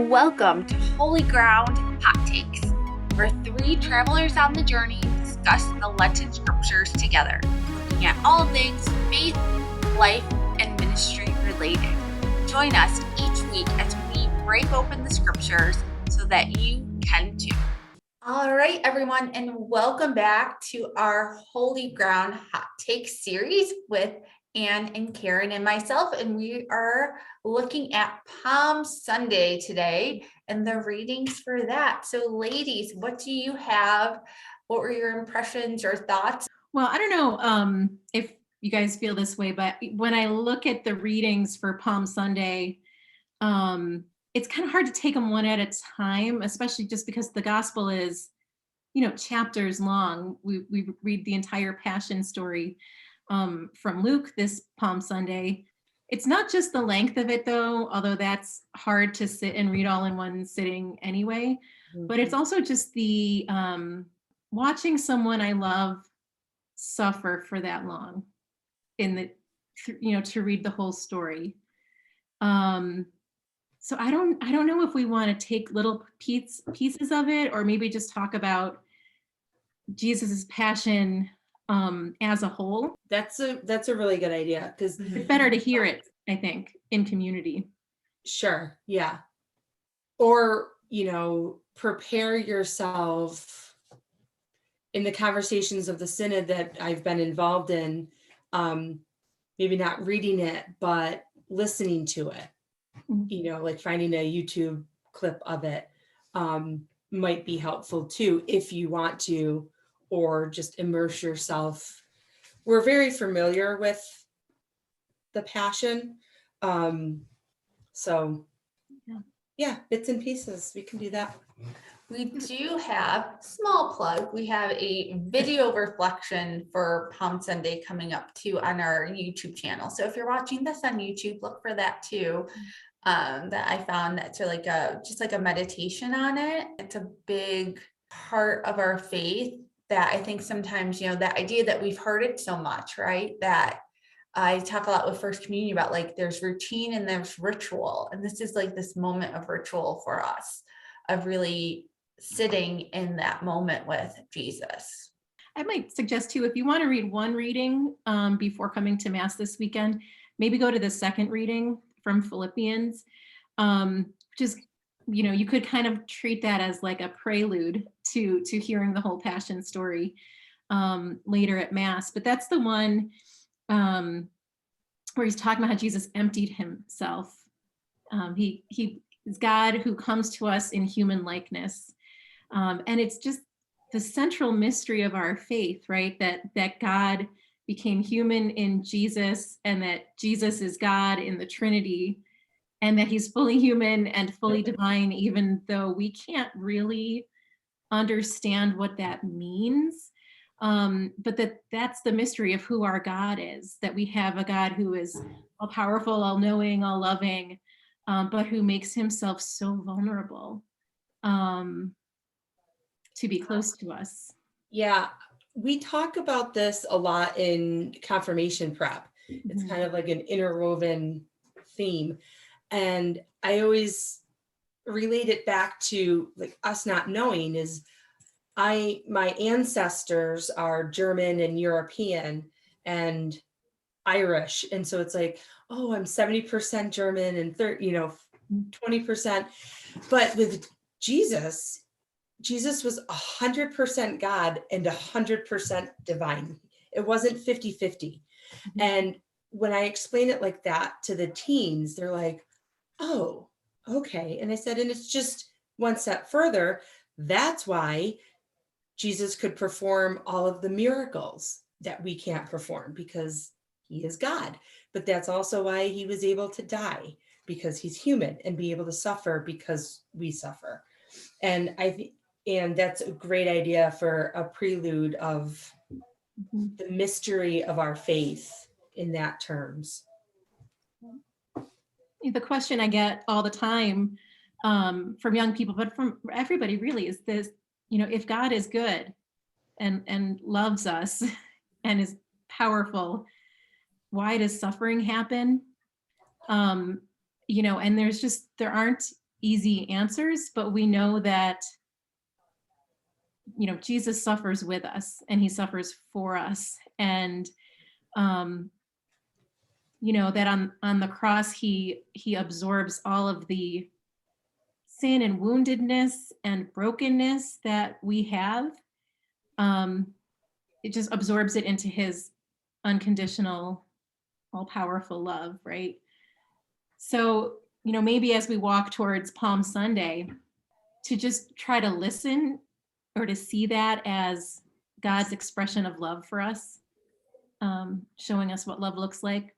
Welcome to Holy Ground Hot Takes, where three travelers on the journey discuss the Lenten scriptures together, looking at all things faith, life, and ministry related. Join us each week as we break open the scriptures so that you can too. All right, everyone, and welcome back to our Holy Ground Hot Takes series with Anne and Karen and myself, and we are looking at Palm Sunday today and the readings for that. So ladies, what do you have? What were your impressions or thoughts? Well, I don't know if you guys feel this way, but when I look at the readings for Palm Sunday, it's kind of hard to take them one at a time, especially just because the gospel is, chapters long. We read the entire Passion story from Luke this Palm Sunday. It's not just the length of it, though, although that's hard to sit and read all in one sitting anyway. But it's also just the watching someone I love suffer for that long to read the whole story. So I don't know if we want to take little pieces of it, or maybe just talk about Jesus's passion as a whole. That's a really good idea, because it's better to hear it, I think, in community. Sure, yeah. Or, prepare yourself in the conversations of the synod that I've been involved in, maybe not reading it, but listening to it. Like finding a YouTube clip of it might be helpful too, if you want to, or just immerse yourself. We're very familiar with the Passion. So yeah, bits and pieces, we can do that. We do have, small plug, we have a video reflection for Palm Sunday coming up too on our YouTube channel. So if you're watching this on YouTube, look for that too. That I found that's like just like a meditation on it. It's a big part of our faith that I think sometimes, that idea that we've heard it so much, right? That I talk a lot with First Communion about, like, there's routine and there's ritual. And this is like this moment of ritual for us, of really sitting in that moment with Jesus. I might suggest too, if you want to read one reading before coming to Mass this weekend, maybe go to the second reading from Philippians. Just, you could kind of treat that as like a prelude to hearing the whole Passion story later at Mass. But that's the one where he's talking about how Jesus emptied himself. He is God who comes to us in human likeness. And it's just the central mystery of our faith, right? That God became human in Jesus, and that Jesus is God in the Trinity, and that he's fully human and fully divine, even though we can't really understand what that means. But that's the mystery of who our God is, that we have a God who is all powerful, all knowing, all loving, but who makes himself so vulnerable to be close to us. Yeah, we talk about this a lot in confirmation prep. It's kind of like an interwoven theme. And I always relate it back to, like, us not knowing is my ancestors are German and European and Irish. And so it's like, oh, I'm 70% German and 20%. But with Jesus was 100% God and 100% divine. It wasn't 50-50. And when I explain it like that to the teens, they're like, oh, okay. And I said, and it's just one step further. That's why Jesus could perform all of the miracles that we can't perform, because he is God. But that's also why he was able to die, because he's human, and be able to suffer because we suffer. And and that's a great idea for a prelude of the mystery of our faith in that terms. The question I get all the time from young people, but from everybody really, is this, if God is good and loves us and is powerful, why does suffering happen? And there aren't easy answers, but we know that, Jesus suffers with us and he suffers for us. And, that on the cross, he absorbs all of the sin and woundedness and brokenness that we have. It just absorbs it into his unconditional, all-powerful love, right? So, maybe as we walk towards Palm Sunday, to just try to listen or to see that as God's expression of love for us, showing us what love looks like.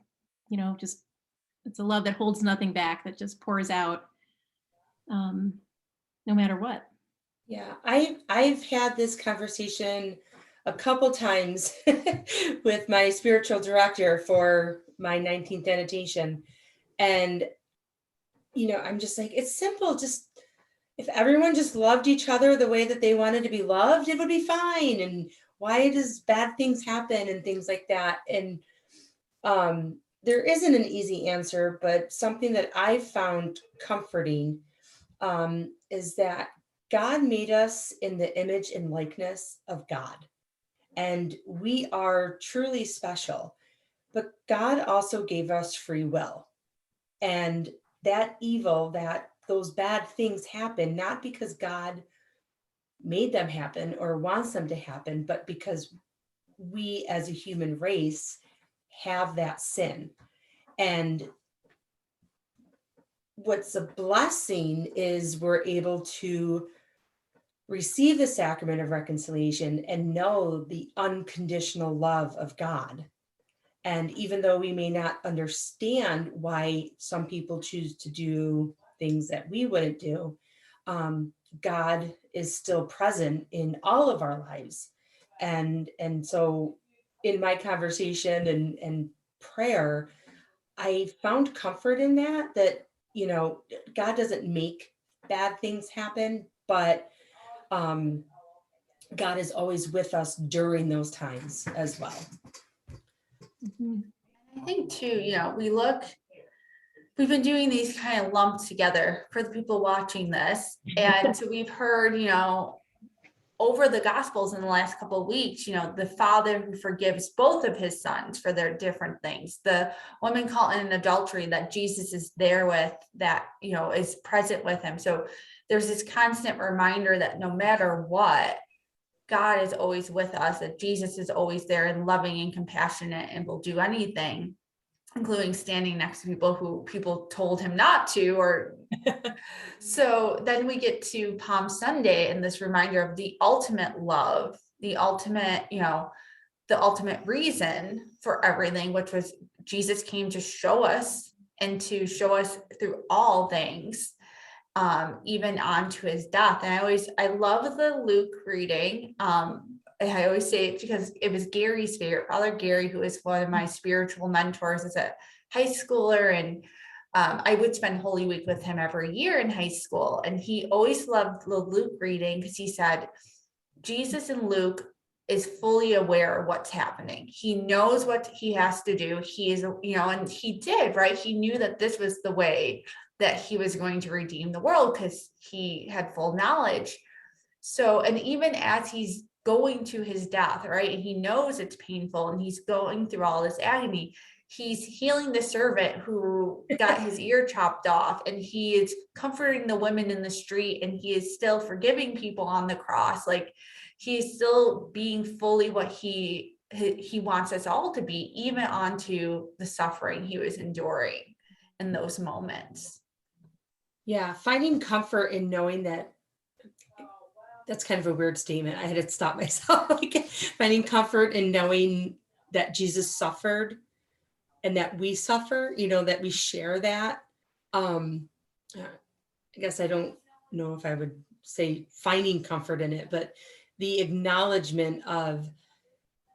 Just it's a love that holds nothing back, that just pours out, no matter what. Yeah, I've had this conversation a couple times with my spiritual director for my 19th annotation. And, I'm just like, it's simple. Just if everyone just loved each other the way that they wanted to be loved, it would be fine. And why does bad things happen and things like that? And there isn't an easy answer, but something that I've found comforting is that God made us in the image and likeness of God. And we are truly special. But God also gave us free will. And that evil, that those bad things happen, not because God made them happen or wants them to happen, but because we as a human race have that sin. And what's a blessing is we're able to receive the sacrament of reconciliation and know the unconditional love of God. And even though we may not understand why some people choose to do things that we wouldn't do, God is still present in all of our lives. And so in my conversation and prayer, I found comfort in that, God doesn't make bad things happen, but God is always with us during those times as well. Mhm. I think too, we've been doing these kind of lumped together for the people watching this. And so we've heard, over the gospels in the last couple of weeks, the father who forgives both of his sons for their different things, the woman caught in adultery that Jesus is there with, that, is present with him. So there's this constant reminder that no matter what, God is always with us, that Jesus is always there and loving and compassionate and will do anything, including standing next to people who people told him not to. Or so then we get to Palm Sunday and this reminder of the ultimate love, the ultimate, the ultimate reason for everything, which was Jesus came to show us and to show us through all things, even onto his death. And I love the Luke reading. I always say it because it was Gary's favorite, Father Gary, who is one of my spiritual mentors as a high schooler. And I would spend Holy Week with him every year in high school. And he always loved the Luke reading because he said, Jesus in Luke is fully aware of what's happening. He knows what he has to do. He is, and he did, right? He knew that this was the way that he was going to redeem the world because he had full knowledge. So, and even as he's going to his death, right, and he knows it's painful and he's going through all this agony, he's healing the servant who got his ear chopped off, and he is comforting the women in the street, and he is still forgiving people on the cross. Like, he's still being fully what he wants us all to be, even onto the suffering he was enduring in those moments. Yeah, finding comfort in knowing that's kind of a weird statement. I had to stop myself. Like, finding comfort in knowing that Jesus suffered and that we suffer, that we share that. I guess I don't know if I would say finding comfort in it, but the acknowledgement of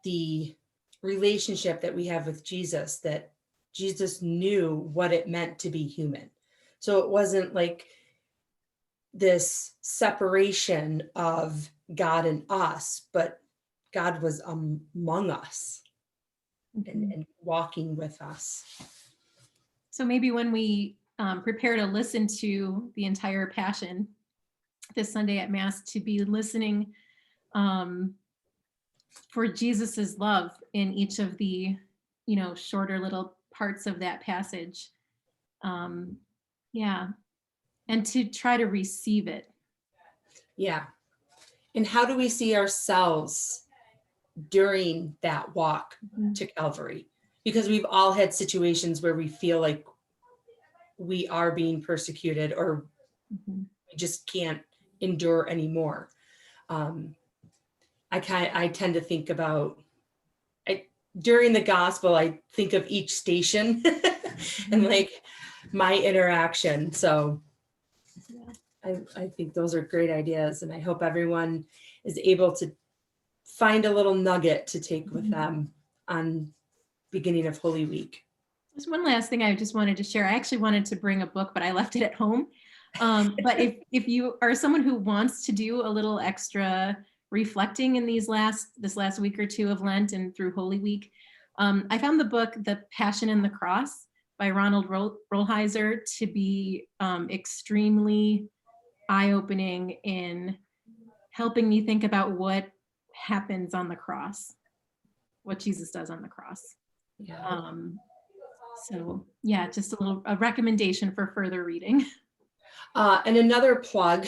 the relationship that we have with Jesus, that Jesus knew what it meant to be human. So it wasn't like this separation of God and us, but God was among us and walking with us. So maybe when we prepare to listen to the entire Passion this Sunday at Mass, to be listening for Jesus's love in each of the, shorter little parts of that passage. Yeah. And to try to receive it. Yeah. And how do we see ourselves during that walk to Calvary? Because we've all had situations where we feel like we are being persecuted, or we just can't endure anymore. I tend to think about, during the gospel, I think of each station and like my interaction. So I think those are great ideas, and I hope everyone is able to find a little nugget to take with them on beginning of Holy Week. There's one last thing I just wanted to share. I actually wanted to bring a book, but I left it at home. But if you are someone who wants to do a little extra reflecting in this last week or two of Lent and through Holy Week, I found the book The Passion and the Cross by Ronald Rolheiser to be extremely eye-opening in helping me think about what happens on the cross, what Jesus does on the cross. Yeah. So yeah, just a recommendation for further reading. And another plug,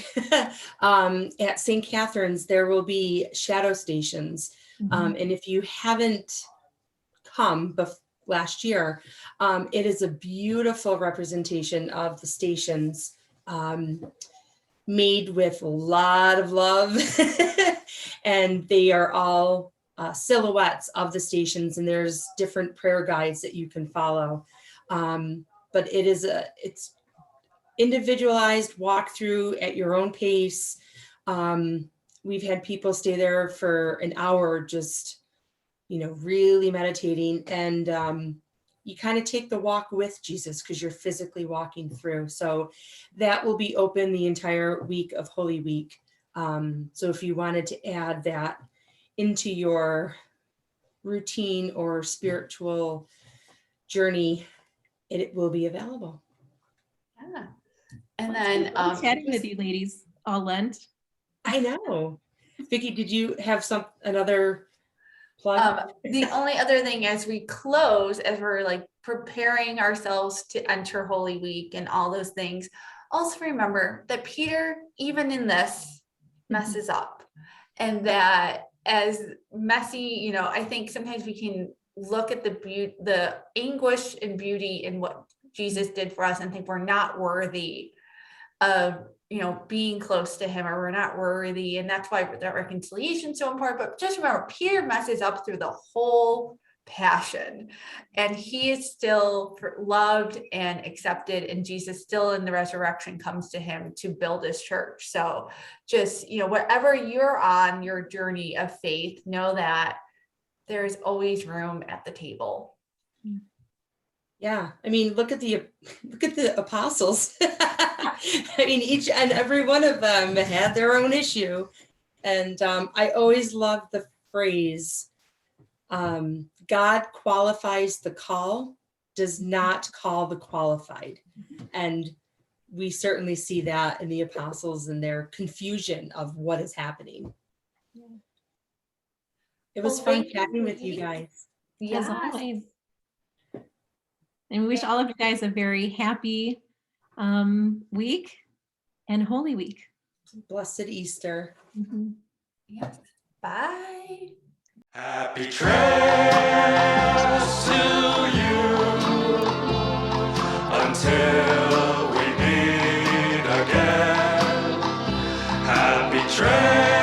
at St. Catherine's, there will be shadow stations. And if you haven't come last year, it is a beautiful representation of the stations, made with a lot of love. And they are all silhouettes of the stations, and there's different prayer guides that you can follow. But it's individualized walkthrough at your own pace. We've had people stay there for an hour, just, really meditating, and you kind of take the walk with Jesus because you're physically walking through. So that will be open the entire week of Holy Week. So if you wanted to add that into your routine or spiritual journey, it will be available. Yeah. And then chatting with you ladies all Lent. I know. Vicki, did you have another plug? The only other thing as we close, as we're like preparing ourselves to enter Holy Week and all those things, also remember that Peter, even in this, messes up, and that as messy, I think sometimes we can look at the anguish and beauty in what Jesus did for us and think we're not worthy of, being close to him, or we're not worthy. And that's why that reconciliation is so important. But just remember, Peter messes up through the whole Passion, and he is still loved and accepted, and Jesus still in the resurrection comes to him to build his church. So just, whatever you're on your journey of faith, know that there's always room at the table. Yeah, I mean, look at the apostles. I mean, each and every one of them had their own issue, and I always love the phrase, God qualifies the call, does not call the qualified. And we certainly see that in the apostles and their confusion of what is happening. It was fun chatting with you guys. As always. And we wish all of you guys a very happy week and Holy Week. Blessed Easter. Yes. Bye. Happy trails to you until we meet again. Happy trails.